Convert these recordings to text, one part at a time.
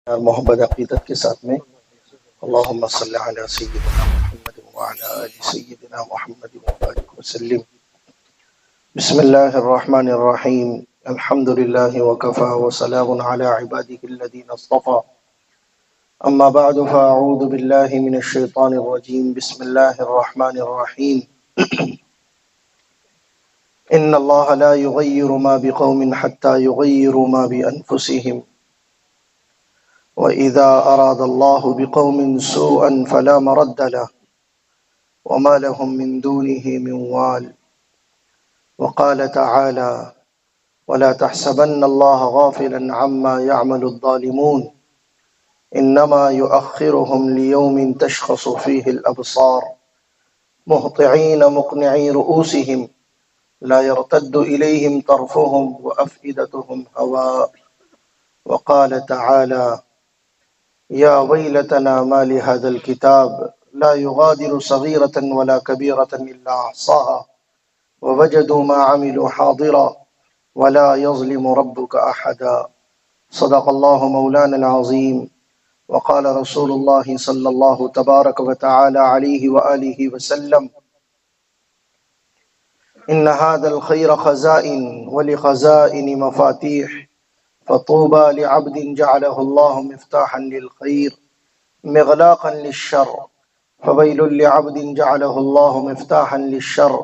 اور محبت عقیدت کے ساتھ میں اللہم صلی علی سیدنا محمد وعلی آل سیدنا محمد وبارک وسلم۔ بسم اللہ الرحمن الرحیم، الحمد للہ وکفا وسلام علی عباده الذین اصطفى، اما بعد فاعوذ باللہ من الشیطان الرجیم، بسم اللہ الرحمن الرحیم۔ ان اللہ لا یغیر ما بقوم حتی یغیروا ما بانفسهم، وَإِذَا أَرَادَ اللَّهُ بِقَوْمٍ سُوءًا فَلَا مَرَدَّ لَهُ وَمَا لَهُم مِّن دُونِهِ مِن وَالٍ۔ وَقَالَ تَعَالَى: وَلَا تَحْسَبَنَّ اللَّهَ غَافِلًا عَمَّا يَعْمَلُ الظَّالِمُونَ إِنَّمَا يُؤَخِّرُهُمْ لِيَوْمٍ تَشْخَصُ فِيهِ الْأَبْصَارُ مُهْطِعِينَ مُقْنِعِي رُءُوسِهِمْ لَا يَرْتَدُّ إِلَيْهِمْ طَرْفُهُمْ وَأَفْئِدَتُهُمْ هَوَاءٌ۔ وقال تعالى: يا ويلتنا ما لهذا الكتاب لا يغادر صغيرة ولا كبيرة إلا أحصاها ووجدوا ما عملوا حاضرا ولا يظلم ربك أحدا۔ صدق الله مولانا العظيم، وقال رسول الله صلى الله تبارك وتعالى عليه وآله وسلم: إن هذا الخير خزائن ولخزائن مفاتيح، فطوبى لعبد جعله الله مفتاحا للخير مغلاقا للشر، فويل لعبد جعله الله مفتاحا للشر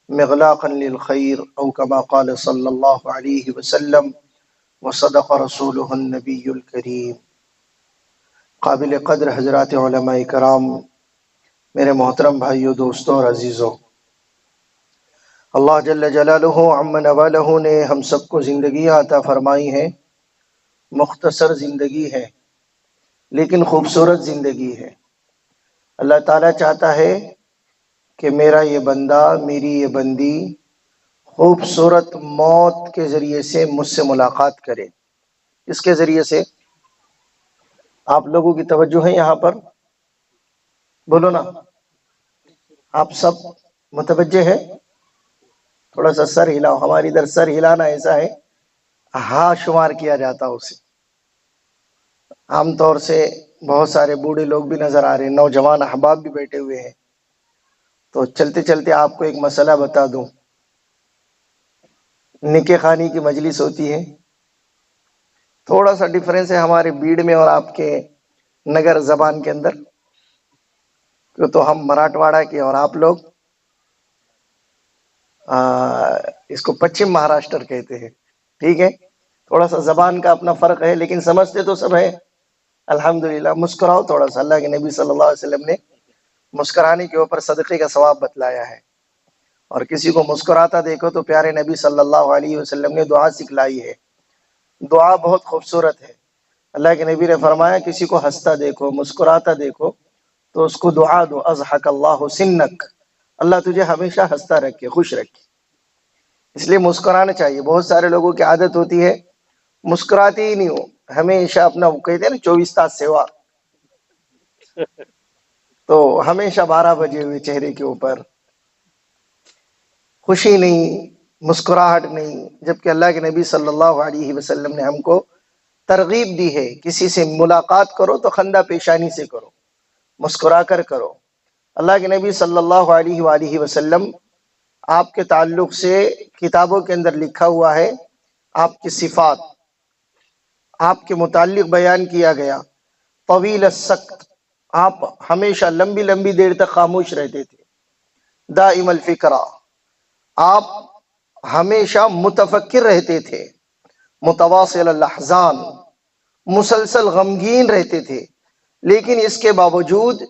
مغلاقا للخير، أو كما قال صلی اللہ علیہ وسلم، وصدق رسوله النبی الکریم۔ قابل قدر حضرات علماء کرام، میرے محترم بھائیو، دوستوں اور عزیزوں، اللہ جل جلالہ عم نوالہ نے ہم سب کو زندگیاں عطا فرمائی ہیں۔ مختصر زندگی ہے لیکن خوبصورت زندگی ہے۔ اللہ تعالیٰ چاہتا ہے کہ میرا یہ بندہ، میری یہ بندی خوبصورت موت کے ذریعے سے مجھ سے ملاقات کرے۔ اس کے ذریعے سے آپ لوگوں کی توجہ ہے یہاں پر؟ بولو نا، آپ سب متوجہ ہے؟ تھوڑا سا سر ہلاؤ، ہماری ادھر سر ہلانا ایسا ہے ہاں شمار کیا جاتا اسے۔ عام طور سے بہت سارے بوڑھے لوگ بھی نظر آ رہے ہیں، نوجوان احباب بھی بیٹھے ہوئے ہیں، تو چلتے چلتے آپ کو ایک مسئلہ بتا دوں۔ نکاح خوانی کی مجلس ہوتی ہے، تھوڑا سا ڈیفرنس ہے ہمارے بیڑ میں اور آپ کے نگر زبان کے اندر، تو ہم مراٹھواڑہ کے اور آپ لوگ اس کو پچھم مہاراشٹر کہتے ہیں، ٹھیک ہے؟ تھوڑا سا زبان کا اپنا فرق ہے لیکن سمجھتے تو سب ہے۔ الحمدللہ، مسکراؤ تھوڑا سا، اللہ کے نبی صلی اللہ علیہ وسلم نے مسکرانے کے اوپر صدقے کا ثواب بتلایا ہے، اور کسی کو مسکراتا دیکھو تو پیارے نبی صلی اللہ علیہ وسلم نے دعا سکھلائی ہے۔ دعا بہت خوبصورت ہے۔ اللہ کے نبی نے فرمایا کسی کو ہنستا دیکھو، مسکراتا دیکھو تو اس کو دعا دو: اضحک اللہ سنک، اللہ تجھے ہمیشہ ہنستا رکھے، خوش رکھے۔ اس لیے مسکرانا چاہیے۔ بہت سارے لوگوں کی عادت ہوتی ہے مسکراتے ہی نہیں ہو، ہمیشہ اپنا، وہ کہتے ہیں نا 24 تاس سیوا، تو ہمیشہ 12 بجے ہوئے چہرے کے اوپر، خوشی نہیں، مسکراہٹ نہیں، جبکہ اللہ کے نبی صلی اللہ علیہ وسلم نے ہم کو ترغیب دی ہے کسی سے ملاقات کرو تو خندہ پیشانی سے کرو، مسکرا کر کرو۔ اللہ کے نبی صلی اللہ علیہ وآلہ وسلم آپ کے تعلق سے کتابوں کے اندر لکھا ہوا ہے، آپ کی صفات آپ کے متعلق بیان کیا گیا۔ طویل السکت، آپ ہمیشہ لمبی لمبی دیر تک خاموش رہتے تھے۔ دائم الفکرہ، آپ ہمیشہ متفکر رہتے تھے۔ متواصل الاحزان، مسلسل غمگین رہتے تھے، لیکن اس کے باوجود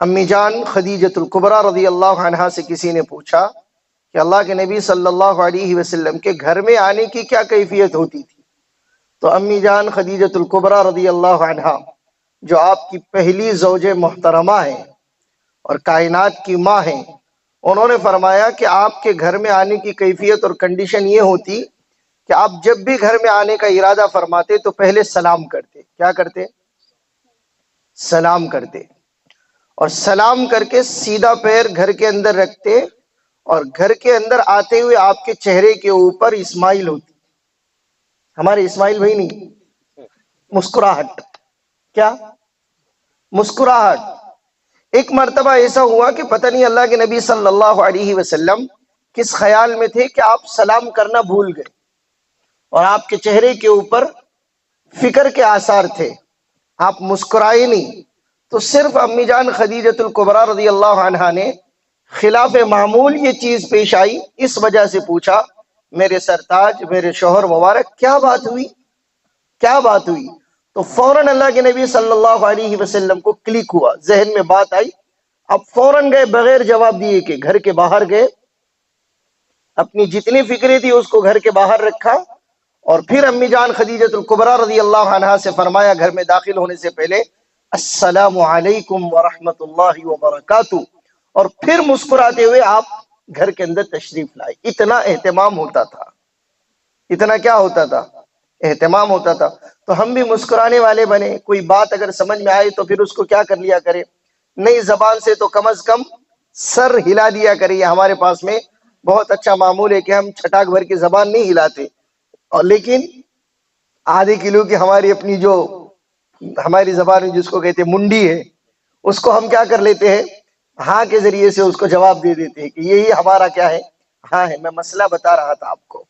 امی جان خدیجۃ الکبریٰ رضی اللہ عنہا سے کسی نے پوچھا کہ اللہ کے نبی صلی اللہ علیہ وسلم کے گھر میں آنے کی کیا کیفیت ہوتی تھی؟ تو امی جان خدیجۃ الکبریٰ رضی اللہ عنہا، جو آپ کی پہلی زوج محترمہ ہیں اور کائنات کی ماں ہیں، انہوں نے فرمایا کہ آپ کے گھر میں آنے کی کیفیت اور کنڈیشن یہ ہوتی کہ آپ جب بھی گھر میں آنے کا ارادہ فرماتے تو پہلے سلام کرتے۔ کیا کرتے؟ سلام کرتے، اور سلام کر کے سیدھا پیر گھر کے اندر رکھتے، اور گھر کے اندر آتے ہوئے آپ کے چہرے کے اوپر اسمائل ہوتی، ہمارے اسماعیل بھائی نہیں، مسکراہٹ، کیا؟ مسکراہٹ۔ ایک مرتبہ ایسا ہوا کہ پتہ نہیں اللہ کے نبی صلی اللہ علیہ وسلم کس خیال میں تھے کہ آپ سلام کرنا بھول گئے اور آپ کے چہرے کے اوپر فکر کے آثار تھے، آپ مسکرائے نہیں، تو صرف امی جان خدیجۃ الکبریٰ رضی اللہ عنہا نے خلاف معمول یہ چیز پیش آئی، اس وجہ سے پوچھا میرے سرتاج، میرے شوہر مبارک، کیا بات ہوئی، کیا بات ہوئی؟ تو فوراً اللہ کے نبی صلی اللہ علیہ وسلم کو کلک ہوا، ذہن میں بات آئی، اب فوراً گئے، بغیر جواب دیے کہ گھر کے باہر گئے، اپنی جتنی فکریں تھی اس کو گھر کے باہر رکھا، اور پھر امی جان خدیجۃ الکبریٰ رضی اللہ عنہا سے فرمایا گھر میں داخل ہونے سے پہلے السلام علیکم ورحمۃ اللہ وبرکاتہ، اور پھر مسکراتے ہوئے آپ گھر کے اندر تشریف لائے۔ اتنا اہتمام ہوتا تھا، اتنا کیا ہوتا تھا؟ اہتمام ہوتا تھا۔ تو ہم بھی مسکرانے والے بنے، کوئی بات اگر سمجھ میں آئے تو پھر اس کو کیا کر لیا کرے، نئی زبان سے تو کم از کم سر ہلا دیا کرے۔ یہ ہمارے پاس میں بہت اچھا معمول ہے کہ ہم چھٹاک بھر کی زبان نہیں ہلاتے، اور لیکن آدھے کلو کی ہماری اپنی جو ہماری زبان میں جس کو کہتے ہیں منڈی ہے، اس کو ہم کیا کر لیتے ہیں، ہاں کے ذریعے سے اس کو جواب دے دیتے ہیں کہ یہی ہمارا کیا ہے، ہاں ہے۔ میں مسئلہ بتا رہا تھا آپ کو،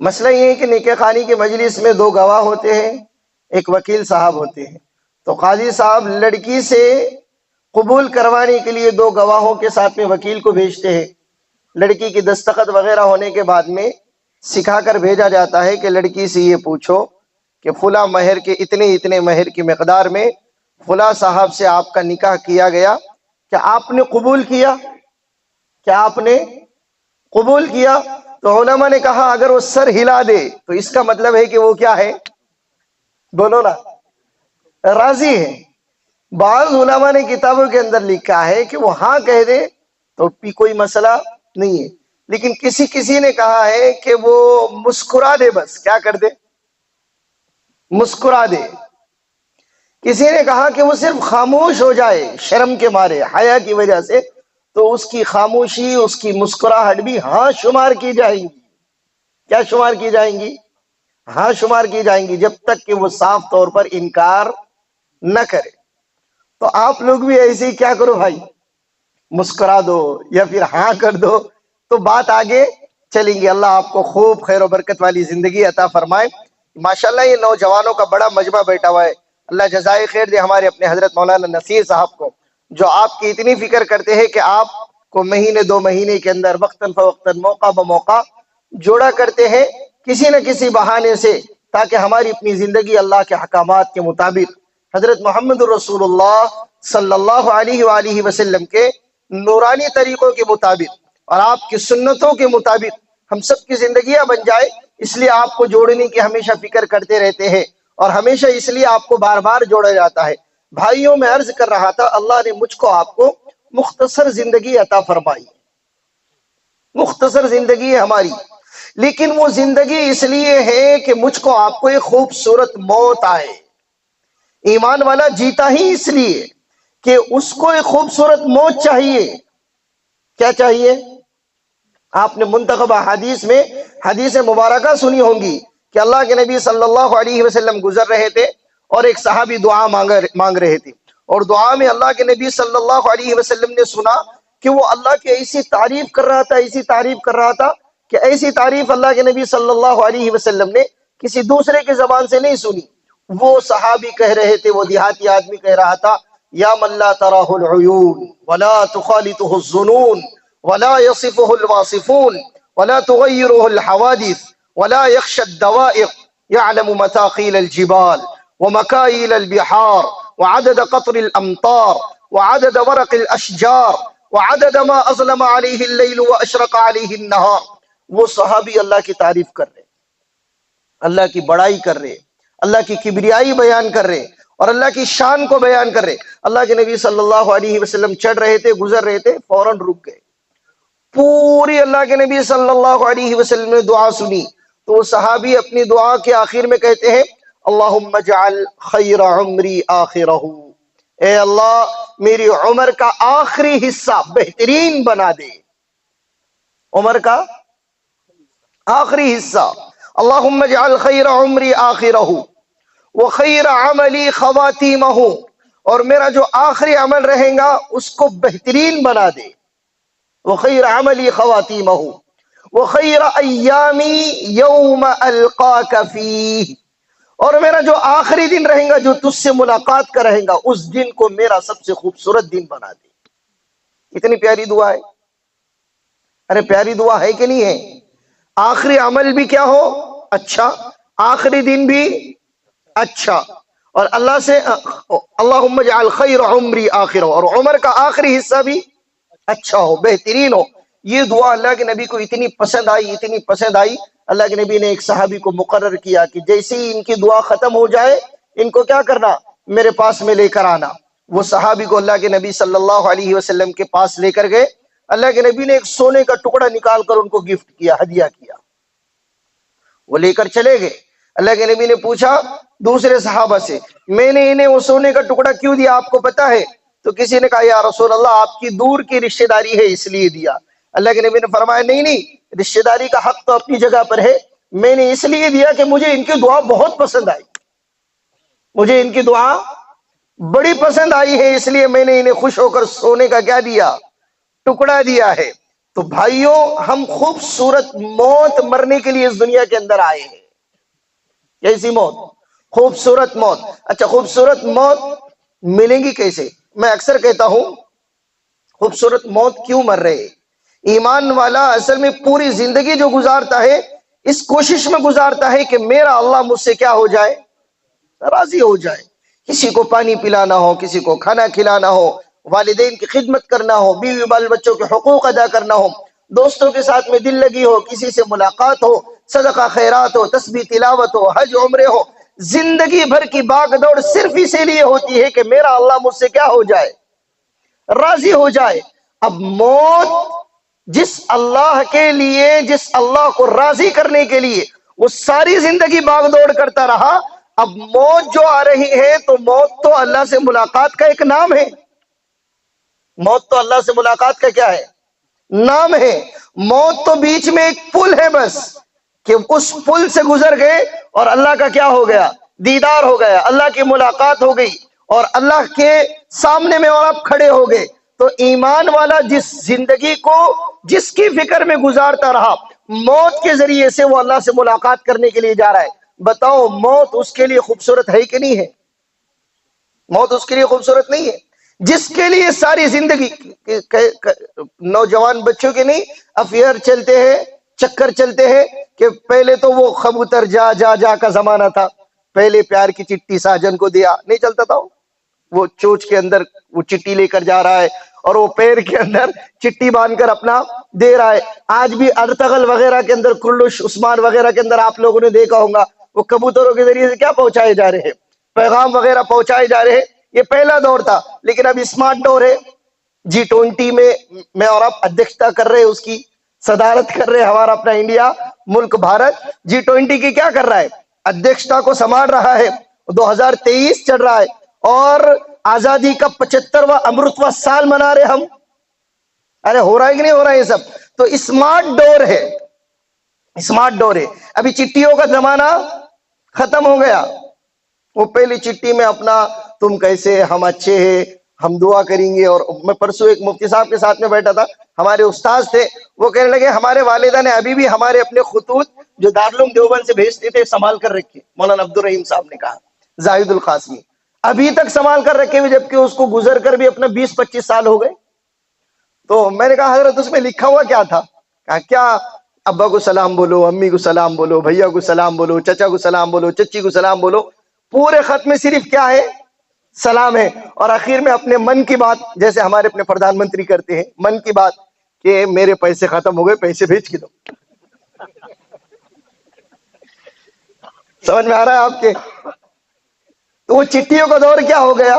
مسئلہ یہ ہے کہ نکاح خوانی کے مجلس میں دو گواہ ہوتے ہیں، ایک وکیل صاحب ہوتے ہیں، تو قاضی صاحب لڑکی سے قبول کروانے کے لیے دو گواہوں کے ساتھ میں وکیل کو بھیجتے ہیں۔ لڑکی کی دستخط وغیرہ ہونے کے بعد میں سکھا کر بھیجا جاتا ہے کہ لڑکی سے یہ پوچھو کہ فلاں مہر کے اتنے مہر کی مقدار میں فلاں صاحب سے آپ کا نکاح کیا گیا، کیا آپ نے قبول کیا؟ کیا آپ نے قبول کیا؟ تو علماء نے کہا اگر وہ سر ہلا دے تو اس کا مطلب ہے کہ وہ کیا ہے، بولو نا، راضی ہے۔ بعض علماء نے کتابوں کے اندر لکھا ہے کہ وہ ہاں کہہ دے تو بھی کوئی مسئلہ نہیں ہے، لیکن کسی نے کہا ہے کہ وہ مسکرا دے، بس کیا کر دے، مسکرا دے۔ کسی نے کہا کہ وہ صرف خاموش ہو جائے شرم کے مارے، حیا کی وجہ سے، تو اس کی خاموشی، اس کی مسکراہٹ بھی ہاں شمار کی جائیں گی۔ کیا شمار کی جائیں گی؟ ہاں شمار کی جائیں گی، جب تک کہ وہ صاف طور پر انکار نہ کرے۔ تو آپ لوگ بھی ایسے ہی کیا کرو بھائی، مسکرا دو یا پھر ہاں کر دو، تو بات آگے چلیں گی۔ اللہ آپ کو خوب خیر و برکت والی زندگی عطا فرمائے۔ ماشاءاللہ یہ نوجوانوں کا بڑا مجمع بیٹھا ہوا ہے، اللہ جزائے خیر دے ہمارے اپنے حضرت مولانا نصیر صاحب کو، جو آپ کی اتنی فکر کرتے ہیں کہ آپ کو مہینے دو مہینے کے اندر وقتاً فوقتاً موقع بموقع جوڑا کرتے ہیں کسی نہ کسی بہانے سے، تاکہ ہماری اپنی زندگی اللہ کے احکامات کے مطابق، حضرت محمد رسول اللہ صلی اللہ علیہ وآلہ وسلم کے نورانی طریقوں کے مطابق اور آپ کی سنتوں کے مطابق ہم سب کی زندگیاں بن جائے۔ اس لیے آپ کو جوڑنے کی ہمیشہ فکر کرتے رہتے ہیں، اور ہمیشہ اس لیے آپ کو بار بار جوڑا جاتا ہے۔ بھائیوں، میں عرض کر رہا تھا اللہ نے مجھ کو آپ کو مختصر زندگی عطا فرمائی، مختصر زندگی ہے ہماری، لیکن وہ زندگی اس لیے ہے کہ مجھ کو آپ کو ایک خوبصورت موت آئے۔ ایمان والا جیتا ہی اس لیے کہ اس کو ایک خوبصورت موت چاہیے۔ کیا چاہیے؟ آپ نے منتخب حدیث میں حدیث مبارکہ سنی ہوں گی کہ اللہ کے نبی صلی اللہ علیہ وسلم گزر رہے تھے اور ایک صحابی دعا مانگ رہے تھے، اور دعا میں اللہ کے نبی صلی اللہ علیہ وسلم نے سنا کہ وہ اللہ کی ایسی تعریف کر رہا تھا، ایسی تعریف کر رہا تھا کہ ایسی تعریف اللہ کے نبی صلی اللہ علیہ وسلم نے کسی دوسرے کی زبان سے نہیں سنی۔ وہ صحابی کہہ رہے تھے، وہ دیہاتی آدمی کہہ رہا تھا، یا من لا تراہ العیون ولا تخالطه الظنون ولا يصفه الواصفون ولا تغيره الحوادث ولا يخشى الدوائر يعلم مثاقيل الجبال ومكاييل البحار وعدد قطر الأمطار وعدد ورق الأشجار وعدد ما أظلم عليه الليل وأشرق عليه النهار۔ وہ صحابی اللہ کی تعریف کر رہے، اللہ کی بڑائی کر رہے، اللہ کی کبریائی بیان کر رہے اور اللہ کی شان کو بیان کر رہے۔ اللہ کے نبی صلی اللہ علیہ وسلم چڑھ رہے تھے، گزر رہے تھے، فوراً رک گئے۔ پوری اللہ کے نبی صلی اللہ علیہ وسلم نے دعا سنی، تو وہ صحابی اپنی دعا کے آخر میں کہتے ہیں اللہم اجعل خیر عمری آخرہ، اے اللہ میری عمر کا آخری حصہ بہترین بنا دے، عمر کا آخری حصہ، اللہم اجعل خیر عمری آخرہ وخیر عملی خواتیمہ، اور میرا جو آخری عمل رہے گا اس کو بہترین بنا دے. وخیر عملی خواتیمہ وخیر ایامی یوم القاک فیہ، اور میرا جو آخری دن رہے گا جو تجھ سے ملاقات کا رہے گا اس دن کو میرا سب سے خوبصورت دن بنا دے. کتنی پیاری دعا ہے. ارے پیاری دعا ہے کہ نہیں ہے؟ آخری عمل بھی کیا ہو؟ اچھا. آخری دن بھی اچھا. اور اللہ سے اللہم اجعل خیر عمری آخر ہو، اور عمر کا آخری حصہ بھی اچھا ہو، بہترین ہو. یہ دعا اللہ کے نبی کو اتنی پسند آئی، اتنی پسند آئی. اللہ کے نبی نے ایک صحابی کو مقرر کیا کہ جیسے ہی ان کی دعا ختم ہو جائے ان کو کیا کرنا؟ میرے پاس میں لے کر آنا. وہ صحابی کو اللہ کے نبی صلی اللہ علیہ وسلم کے پاس لے کر گئے. اللہ کے نبی نے ایک سونے کا ٹکڑا نکال کر ان کو گفٹ کیا، ہدیہ کیا. وہ لے کر چلے گئے. اللہ کے نبی نے پوچھا دوسرے صحابہ سے، میں نے انہیں وہ سونے کا ٹکڑا کیوں دیا آپ کو پتا ہے؟ تو کسی نے کہا یا رسول اللہ آپ کی دور کی رشتہ داری ہے اس لیے دیا. اللہ کے نبی نے فرمایا نہیں نہیں، رشتہ داری کا حق تو اپنی جگہ پر ہے. میں نے اس لیے دیا کہ مجھے ان کی دعا بہت پسند آئی، مجھے ان کی دعا بڑی پسند آئی ہے، اس لیے میں نے انہیں خوش ہو کر سونے کا کیا دیا؟ ٹکڑا دیا ہے. تو بھائیوں ہم خوبصورت موت مرنے کے لیے اس دنیا کے اندر آئے ہیں. کیسی موت؟ خوبصورت موت. اچھا خوبصورت موت ملے گی کیسے؟ میں اکثر کہتا ہوں خوبصورت موت کیوں مر رہے؟ ایمان والا اصل میں پوری زندگی جو گزارتا ہے اس کوشش میں گزارتا ہے کہ میرا اللہ مجھ سے کیا ہو جائے؟ راضی ہو جائے. کسی کو پانی پلانا ہو، کسی کو کھانا کھلانا ہو، والدین کی خدمت کرنا ہو، بیوی بال بچوں کے حقوق ادا کرنا ہو، دوستوں کے ساتھ میں دل لگی ہو، کسی سے ملاقات ہو، صدقہ خیرات ہو، تسبیح تلاوت ہو، حج عمرے ہو. زندگی بھر کی باغ دوڑ صرف اسی لیے ہوتی ہے کہ میرا اللہ مجھ سے کیا ہو جائے؟ راضی ہو جائے. اب موت جس اللہ کے لیے، جس اللہ کو راضی کرنے کے لیے وہ ساری زندگی باغ دوڑ کرتا رہا، اب موت جو آ رہی ہے تو موت تو اللہ سے ملاقات کا ایک نام ہے. موت تو اللہ سے ملاقات کا کیا ہے؟ نام ہے. موت تو بیچ میں ایک پل ہے بس، کہ اس پل سے گزر گئے اور اللہ کا کیا ہو گیا؟ دیدار ہو گیا، اللہ کی ملاقات ہو گئی اور اللہ کے سامنے میں اور آپ کھڑے ہو گئے. تو ایمان والا جس زندگی کو جس کی فکر میں گزارتا رہا، موت کے ذریعے سے وہ اللہ سے ملاقات کرنے کے لیے جا رہا ہے. بتاؤ موت اس کے لیے خوبصورت ہے کہ نہیں ہے؟ موت اس کے لیے خوبصورت نہیں ہے؟ جس کے لیے ساری زندگی نوجوان بچوں کے نہیں افیئر چلتے ہیں، چکر چلتے ہیں کہ پہلے تو وہ کبوتر جا جا جا کا زمانہ تھا، پہلے پیار کی چٹھی ساجن کو دیا، نہیں چلتا تھا؟ وہ چوچ کے اندر وہ چٹھی لے کر جا رہا ہے اور وہ پیر کے اندر چٹھی باندھ کر اپنا دے رہا ہے. آج بھی ارتغل وغیرہ کے اندر، کلش عثمان وغیرہ کے اندر آپ لوگوں نے دیکھا ہوگا وہ کبوتروں کے ذریعے سے کیا پہنچائے جا رہے ہیں؟ پیغام وغیرہ پہنچائے جا رہے ہیں. یہ پہلا دور تھا، لیکن اب اسمارٹ دور ہے. G20 میں اور آپ ادھیکشتا کر رہے، اس کی صدارت کر رہے، ہمارا اپنا انڈیا ملک بھارت G20 کی کیا کر رہا ہے؟ ادھیکشتا کو سنبھال رہا ہے. 2023 چل رہا ہے اور آزادی کا 75واں امرتواں سال منا رہے ہم. ارے ہو رہا ہے کہ نہیں ہو رہا ہے یہ سب؟ تو اسمارٹ دور ہے، اسمارٹ دور ہے. ابھی چٹھیوں کا زمانہ ختم ہو گیا. وہ پہلی چٹھی میں اپنا تم کیسے، ہم اچھے ہیں، ہم دعا کریں گے. اور میں پرسوں ایک مفتی صاحب کے ساتھ میں بیٹھا تھا، ہمارے استاذ تھے، وہ کہنے لگے ہمارے والدہ نے ابھی بھی ہمارے اپنے خطوط جو دارالعلوم دیوبند سے بھیجتے تھے سنبھال کر رکھے. مولانا عبدالرحیم صاحب نے کہا، زاہد القاسمی ابھی تک سنبھال کر رکھے ہوئے، جبکہ اس کو گزر کر بھی اپنا 20-25 سال ہو گئے. تو میں نے کہا حضرت اس میں لکھا ہوا کیا تھا؟ کہا کیا؟ ابا کو سلام بولو، امی کو سلام بولو، بھیا کو سلام بولو، چچا کو سلام بولو، چچی کو سلام بولو. پورے خط میں صرف کیا ہے؟ سلام ہے. اور آخر میں اپنے من کی بات، جیسے ہمارے اپنے پردھان منتری کرتے ہیں، من کی بات کہ میرے پیسے ختم ہو گئے، پیسے بھیج کے دو. سمجھ میں آ رہا ہے آپ کے؟ تو وہ چٹھیوں کا دور کیا ہو گیا؟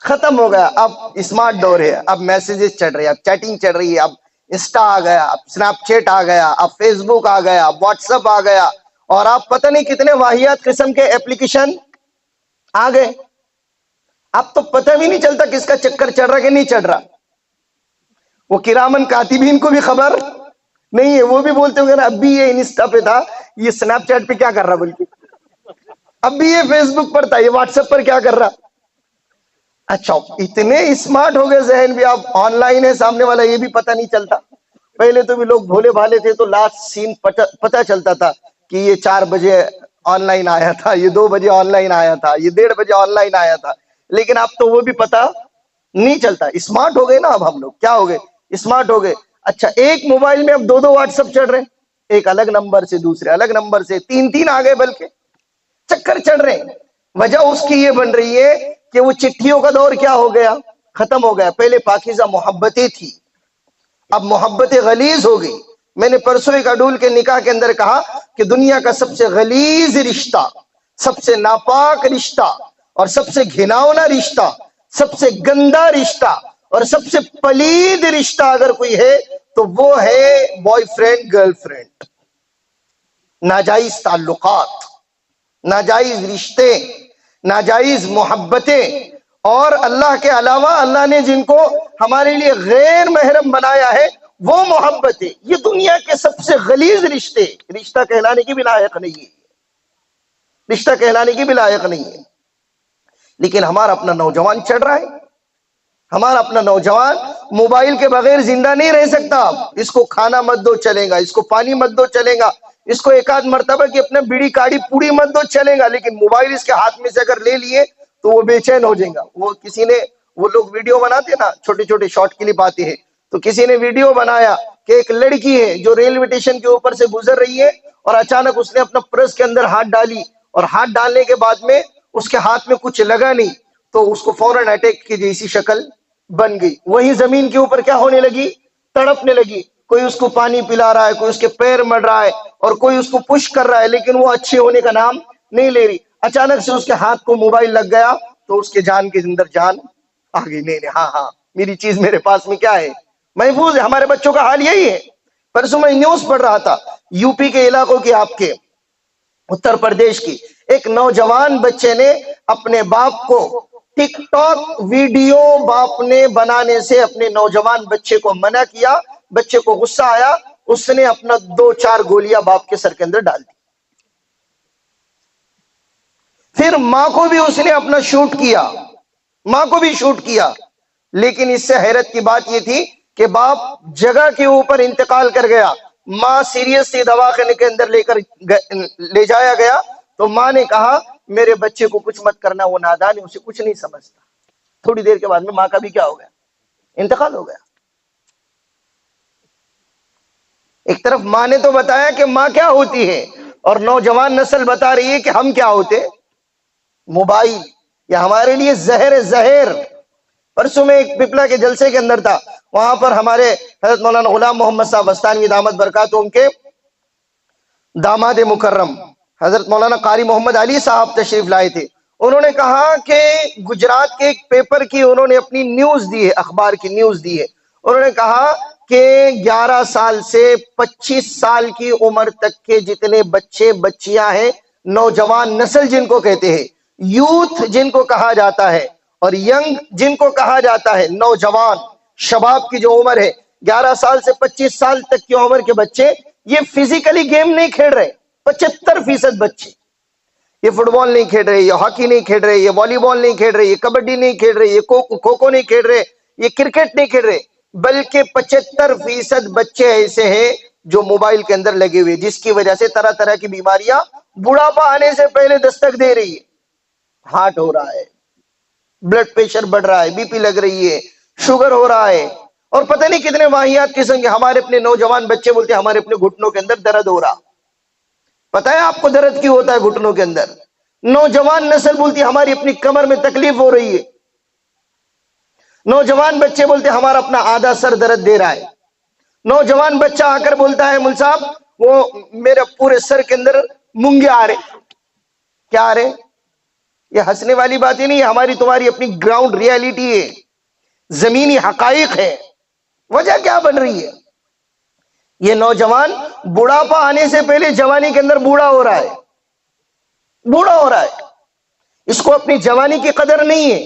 ختم ہو گیا. اب اسمارٹ دور ہے، اب میسیجز چل رہے ہیں، اب چیٹنگ چل رہی ہے، اب انسٹا آ گیا، اب اسنیپ چیٹ آ گیا، اب فیس بک آ گیا، اب واٹس ایپ آ گیا، اور آپ پتہ نہیں کتنے واہیات قسم کے ایپلیکیشن آ گئے. اب تو پتہ بھی نہیں چلتا کس کا چکر چل رہا کہ نہیں چل رہا. وہ کرامن کاتبین کو بھی خبر نہیں ہے، وہ بھی بولتے ہوں گے نا اب بھی یہ انسٹا پہ تھا، یہ اسنیپ چیٹ پہ کیا کر رہا بلکہ اب بھی یہ فیس بک پر تھا، یہ واٹس ایپ پر کیا کر رہا؟ اچھا اتنے اسمارٹ ہو گئے ذہن بھی، آپ آن لائن ہے سامنے والا یہ بھی پتہ نہیں چلتا. پہلے تو بھی لوگ بھولے بھالے تھے تو لاسٹ سین پتہ چلتا تھا کہ یہ 4 بجے آن لائن آیا تھا، یہ 2 بجے آن لائن آیا تھا، یہ 1:30 بجے آن لائن آیا تھا. لیکن اب تو وہ بھی پتہ نہیں چلتا. اسمارٹ ہو گئے نا اب ہم لوگ، کیا ہو گئے؟ اسمارٹ ہو گئے. اچھا ایک موبائل میں اب 2 واٹس ایپ چڑھ رہے ہیں، ایک الگ نمبر سے دوسرے الگ نمبر سے 3 آ گئے، بلکہ چکر چڑھ رہے ہیں. وجہ اس کی یہ بن رہی ہے کہ وہ چٹھیوں کا دور کیا ہو گیا؟ ختم ہو گیا. پہلے پاکیزہ محبتیں تھی، اب محبتیں غلیظ ہو گئی. میں نے پرسوں ایک اڈول کے نکاح کے اندر کہا کہ دنیا کا سب سے غلیظ رشتہ، سب سے ناپاک رشتہ اور سب سے گھناؤنا رشتہ، سب سے گندا رشتہ اور سب سے پلید رشتہ اگر کوئی ہے تو وہ ہے بوائے فرینڈ گرل فرینڈ. ناجائز تعلقات، ناجائز رشتے، ناجائز محبتیں. اور اللہ کے علاوہ اللہ نے جن کو ہمارے لیے غیر محرم بنایا ہے وہ محبتیں، یہ دنیا کے سب سے غلیظ رشتے. رشتہ کہلانے کی بھی لائق نہیں ہے، رشتہ کہلانے کی بھی لائق نہیں ہے. لیکن ہمارا اپنا نوجوان چڑھ رہا ہے، ہمارا اپنا نوجوان موبائل کے بغیر زندہ نہیں رہ سکتا. اس کو کھانا مت دو چلے گا، اس کو پانی مت دو چلے گا، اس کو ایک آدھ مرتبہ کی اپنا بیڑی کاڑی پوڑی مت دو چلے گا، لیکن موبائل اس کے ہاتھ میں سے اگر لے لیے تو وہ بے چین ہو جائے گا. وہ کسی نے، وہ لوگ ویڈیو بناتے نا، چھوٹے چھوٹے شارٹ کلپ آتے ہیں، تو کسی نے ویڈیو بنایا کہ ایک لڑکی ہے جو ریلوے اسٹیشن کے اوپر سے گزر رہی ہے اور اچانک اس نے اپنا پرس کے اندر ہاتھ ڈالی، اور ہاتھ ڈالنے کے بعد میں اس کے ہاتھ میں کچھ لگا نہیں تو اس کو فوراً اٹیک کی جیسی شکل بن گئی. وہی زمین کے اوپر کیا ہونے لگی؟ تڑپنے لگی. کوئی اس کو پانی پلا رہا ہے، کوئی اس کے پیر مڑ رہا ہے اور کوئی اس کو پش کر رہا ہے، لیکن وہ اچھے ہونے کا نام نہیں لے رہی. اچانک سے اس کے ہاتھ کو موبائل لگ گیا تو اس کے جان کے اندر جان آ گئی. نہیں ہاں میری چیز میرے پاس میں کیا ہے؟ محفوظ ہے. ہمارے بچوں کا حال یہی ہے. پرسوں میں نیوز پڑھ رہا تھا یو پی کے علاقوں کی، آپ کے اتر پردیش کی، ایک نوجوان بچے نے اپنے باپ کو ٹک ٹاک ویڈیو باپ نے بنانے سے اپنے نوجوان بچے کو منع کیا. بچے کو غصہ آیا، اس نے اپنا 2-4 گولیاں باپ کے سر کے اندر ڈال دی. پھر ماں کو بھی اس نے اپنا شوٹ کیا، ماں کو بھی شوٹ کیا. لیکن اس سے حیرت کی بات یہ تھی کہ باپ جگہ کے اوپر انتقال کر گیا. ماں سیریس سی دواخانے کے اندر لے جایا گیا تو ماں نے کہا میرے بچے کو کچھ مت کرنا، وہ نادان ہے، اسے کچھ نہیں سمجھتا. تھوڑی دیر کے بعد میں ماں کا بھی کیا ہو گیا؟ انتقال ہو گیا. ایک طرف ماں نے تو بتایا کہ ماں کیا ہوتی ہے، اور نوجوان نسل بتا رہی ہے کہ ہم کیا ہوتے. موبائل یہ ہمارے لیے زہر ہے، زہر. پرسوں میں ایک پپلا کے جلسے کے اندر تھا، وہاں پر ہمارے حضرت مولانا غلام محمد صاحب بستانوی دامت برکاتہ ان کے داماد مکرم حضرت مولانا قاری محمد علی صاحب تشریف لائے تھے. انہوں نے کہا کہ گجرات کے ایک پیپر کی انہوں نے اپنی نیوز دی ہے، اخبار کی نیوز دی ہے. انہوں نے کہا کہ 11 سال سے 25 سال کی عمر تک کے جتنے بچے بچیاں ہیں، نوجوان نسل جن کو کہتے ہیں، یوتھ جن کو کہا جاتا ہے، اور ینگ جن کو کہا جاتا ہے، نوجوان شباب کی جو عمر ہے 11 سال سے 25 سال تک کی عمر کے بچے، یہ فزیکلی گیم نہیں کھیل رہے. 75% بچے یہ فٹ بال نہیں کھیل رہے، یہ ہاکی نہیں کھیل رہے، یہ والی بال نہیں کھیل رہے، یہ کبڈی نہیں کھیل رہے، یہ کھوکھو نہیں کھیل رہے، یہ کرکٹ نہیں کھیل رہے، بلکہ 75% بچے ایسے ہیں جو موبائل کے اندر لگے ہوئے، جس کی وجہ سے طرح طرح کی بیماریاں بڑھاپا آنے سے پہلے دستک دے رہی ہے. ہارٹ ہو رہا ہے، بلڈ پریشر بڑھ رہا ہے، بی پی لگ رہی ہے، شوگر ہو رہا ہے، اور پتہ نہیں کتنے واہیات قسم کے. ہمارے اپنے نوجوان بچے بولتے ہیں ہمارے اپنے گھٹنوں کے اندر درد ہو رہا. پتہ ہے آپ کو درد کیوں ہوتا ہے گھٹنوں کے اندر؟ نوجوان نسل بولتی ہے ہماری اپنی کمر میں تکلیف ہو رہی ہے. نوجوان بچے بولتے ہیں ہمارا اپنا آدھا سر درد دے رہا ہے. نوجوان بچہ آ کر بولتا ہے مول صاحب وہ میرے پورے سر کے اندر مونگے آ رہے. کیا آ رہے؟ یہ ہنسنے والی بات ہی نہیں ہے، ہماری تمہاری اپنی گراؤنڈ ریالٹی ہے، زمینی حقائق ہے. وجہ کیا بن رہی ہے؟ یہ نوجوان بڑھاپا آنے سے پہلے جوانی کے اندر بوڑھا ہو رہا ہے، بوڑھا ہو رہا ہے. اس کو اپنی جوانی کی قدر نہیں ہے،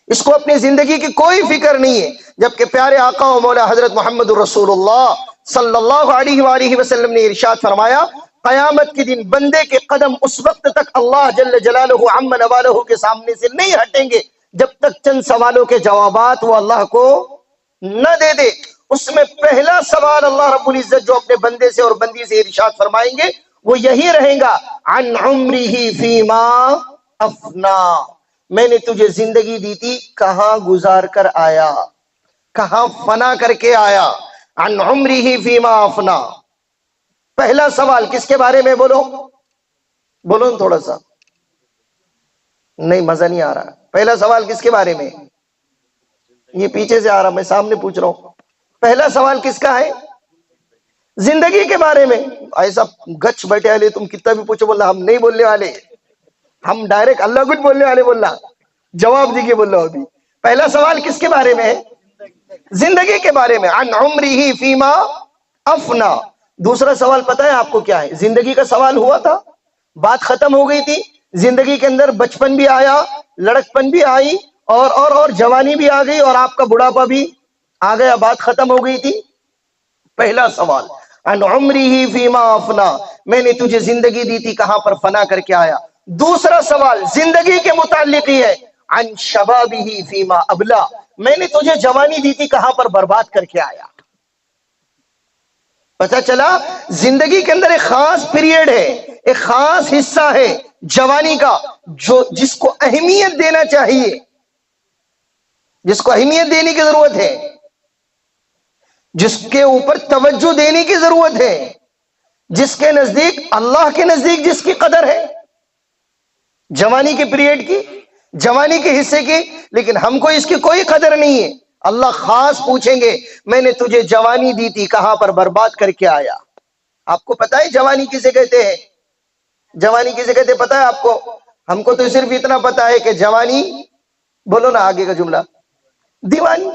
اس کو اپنی زندگی کی کوئی فکر نہیں ہے. جبکہ پیارے آقا و مولا حضرت محمد الرسول اللہ صلی اللہ علیہ وآلہ وسلم نے ارشاد فرمایا قیامت کے دن بندے کے قدم اس وقت تک اللہ جل جلالہ عم نوالہ کے سامنے سے نہیں ہٹیں گے جب تک چند سوالوں کے جوابات وہ اللہ کو نہ دے دے۔ اس میں پہلا سوال اللہ رب العزت جو اپنے بندے سے اور بندی سے ارشاد فرمائیں گے وہ یہی رہے گا، عن عمرہ فیما افنا، میں نے تجھے زندگی دی تھی کہاں گزار کر آیا، کہاں فنا کر کے آیا۔ عن عمرہ فیما افنا، پہلا سوال کس کے بارے میں؟ بولو بولو تھوڑا سا، نہیں مزہ نہیں آ رہا۔ پہلا سوال کس کے بارے میں؟ یہ پیچھے سے آ رہا، میں سامنے پوچھ رہا ہوں۔ پہلا سوال کس کا ہے؟ زندگی کے بارے میں۔ ایسا گچ بیٹھے والے تم کتنا بھی پوچھو، بولنا ہم نہیں بولنے والے، ہم ڈائریکٹ اللہ کچھ بولنے والے، بولنا جواب دیجیے، بول رہا ابھی۔ پہلا سوال کس کے بارے میں ہے؟ زندگی کے بارے میں، عن عمرہ فیما افنا۔ دوسرا سوال پتہ ہے آپ کو کیا ہے؟ زندگی کا سوال ہوا تھا، بات ختم ہو گئی تھی، زندگی کے اندر بچپن بھی آیا، لڑکپن بھی آئی، اور جوانی بھی آ گئی، اور آپ کا بڑھاپا بھی آ گیا، بات ختم ہو گئی تھی۔ پہلا سوال عن عمرہ فیما افنا، میں نے تجھے زندگی دی تھی کہاں پر فنا کر کے آیا۔ دوسرا سوال زندگی کے متعلق ہی ہے، عن شبابہ فیما ابلا، میں نے تجھے جوانی دی تھی کہاں پر برباد کر کے آیا۔ پتہ چلا زندگی کے اندر ایک خاص پیریڈ ہے، ایک خاص حصہ ہے جوانی کا، جس کو اہمیت دینا چاہیے، جس کو اہمیت دینے کی ضرورت ہے، جس کے اوپر توجہ دینے کی ضرورت ہے، جس کے نزدیک، اللہ کے نزدیک جس کی قدر ہے، جوانی کے پیریڈ کی، جوانی کے حصے کی، لیکن ہم کو اس کی کوئی قدر نہیں ہے۔ اللہ خاص پوچھیں گے، میں نے تجھے جوانی دی تھی کہاں پر برباد کر کے آیا۔ آپ کو پتا ہے جوانی کسے کہتے ہیں؟ جوانی کسے کہتے ہیں پتا ہے آپ کو؟ ہم کو تو صرف اتنا پتا ہے کہ جوانی، بولو نا آگے کا جملہ، دیوانی۔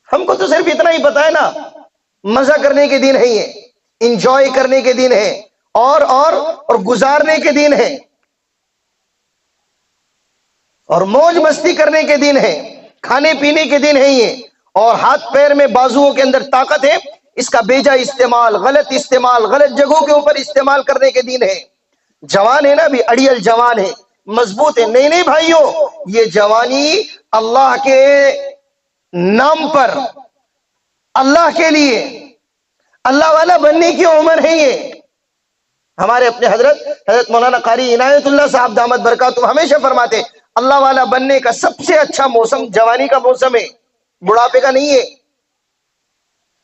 ہم کو تو صرف اتنا ہی پتا ہے نا، مزہ کرنے کے دن ہے، یہ انجوائے کرنے کے دن ہے، اور گزارنے کے دن ہے، اور موج مستی کرنے کے دن ہے، کھانے پینے کے دن ہے یہ، اور ہاتھ پیر میں بازوؤں کے اندر طاقت ہے، اس کا بیجا استعمال، غلط استعمال، غلط جگہوں کے اوپر استعمال کرنے کے دن ہے۔ جوان ہے نا بھی، اڑیل جوان ہے، مضبوط ہے، نہیں نہیں بھائیوں، یہ جوانی اللہ کے نام پر، اللہ کے لیے، اللہ والا بننے کی عمر ہے یہ۔ ہمارے اپنے حضرت مولانا قاری عنایت اللہ صاحب دامت برکاتہ ہمیشہ فرماتے، اللہ والا بننے کا سب سے اچھا موسم جوانی کا موسم ہے، بڑھاپے کا نہیں ہے۔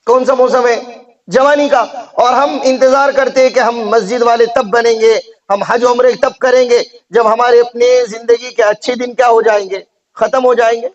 کون سا موسم ہے؟ جوانی کا۔ اور ہم انتظار کرتے ہیں کہ ہم مسجد والے تب بنیں گے، ہم حج عمرے تب کریں گے جب ہمارے اپنے زندگی کے اچھے دن کیا ہو جائیں گے، ختم ہو جائیں گے۔